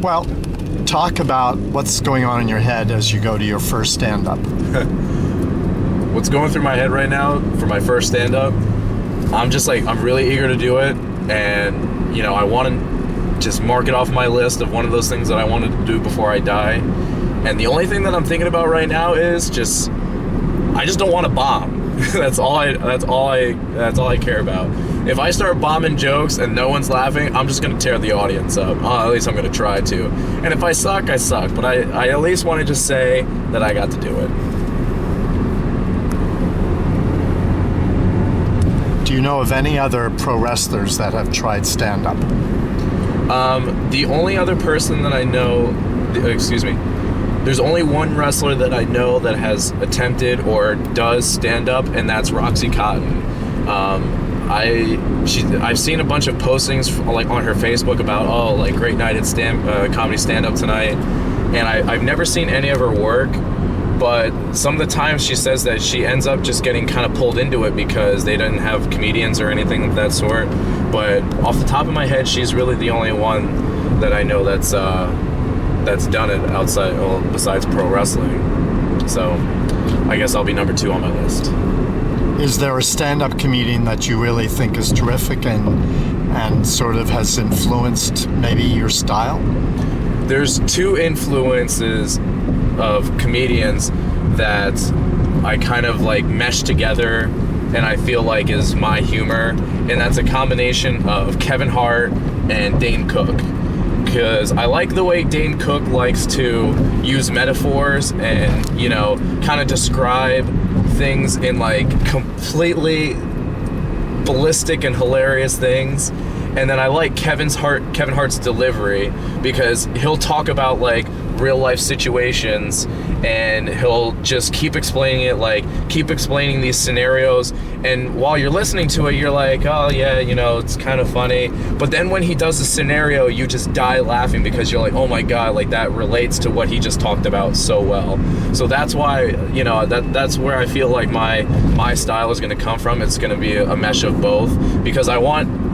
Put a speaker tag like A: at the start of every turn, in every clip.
A: Well, talk about what's going on in your head as you go to your first stand-up.
B: What's going through my head right now for my first stand-up, I'm really eager to do it, and, I want to just mark it off my list of one of those things that I wanted to do before I die. And the only thing that I'm thinking about right now is I just don't want to bomb. That's all I care about. If I start bombing jokes and no one's laughing, I'm just going to tear the audience up. At least I'm going to try to. And if I suck, I suck. But I at least want to just say that I got to do it.
A: Do you know of any other pro wrestlers that have tried stand-up?
B: The only other person that I know, there's only one wrestler that I know that has attempted or does stand-up, and that's Roxy Cotton. I've seen a bunch of postings on her Facebook about great night at comedy stand-up tonight, and I've never seen any of her work, but some of the times she says that she ends up just getting kind of pulled into it because they didn't have comedians or anything of that sort. But off the top of my head, she's really the only one that I know that's done it besides pro wrestling. So I guess I'll be number 2 on my list.
A: Is there a stand-up comedian that you really think is terrific and sort of has influenced maybe your style?
B: There's 2 influences of comedians that I kind of mesh together and I feel like is my humor, and that's a combination of Kevin Hart and Dane Cook. Because I like the way Dane Cook likes to use metaphors and, kind of describe things in completely ballistic and hilarious things. And then I like Kevin Hart's delivery, because he'll talk about real life situations and he'll just keep explaining it, keep explaining these scenarios, and while you're listening to it you're like, oh yeah, it's kind of funny, but then when he does the scenario you just die laughing because you're like, oh my god, that relates to what he just talked about so well. So that's why that's where I feel like my style is going to come from. It's going to be a mesh of both, because I want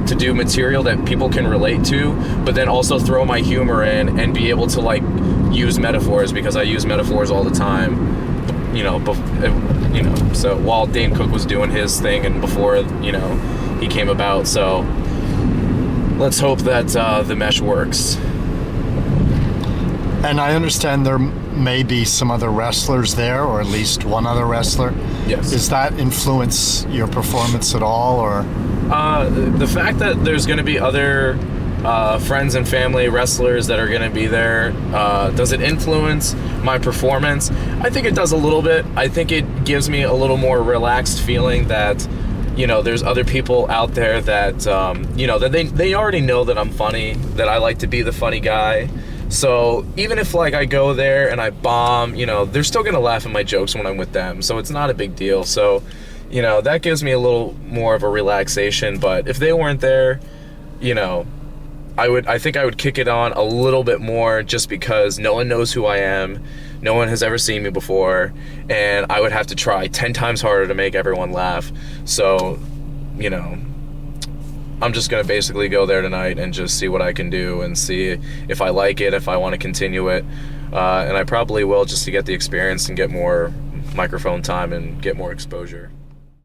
B: to do material that people can relate to, but then also throw my humor in and be able to use metaphors, because I use metaphors all the time, so while Dane Cook was doing his thing and before he came about. So let's hope that the mesh works.
A: And I understand there may be some other wrestlers there, or at least one other wrestler.
B: Yes.
A: Does that influence your performance at all, or?
B: The fact that there's going to be other friends and family wrestlers that are going to be there, does it influence my performance? I think it does a little bit. I think it gives me a little more relaxed feeling that, there's other people out there that, that they already know that I'm funny, that I like to be the funny guy. So even if I go there and I bomb, they're still going to laugh at my jokes when I'm with them. So it's not a big deal. So, that gives me a little more of a relaxation. But if they weren't there, I think I would kick it on a little bit more, just because no one knows who I am. No one has ever seen me before, and I would have to try 10 times harder to make everyone laugh. So, I'm just going to basically go there tonight and just see what I can do and see if I like it, if I want to continue it. And I probably will, just to get the experience and get more microphone time and get more exposure.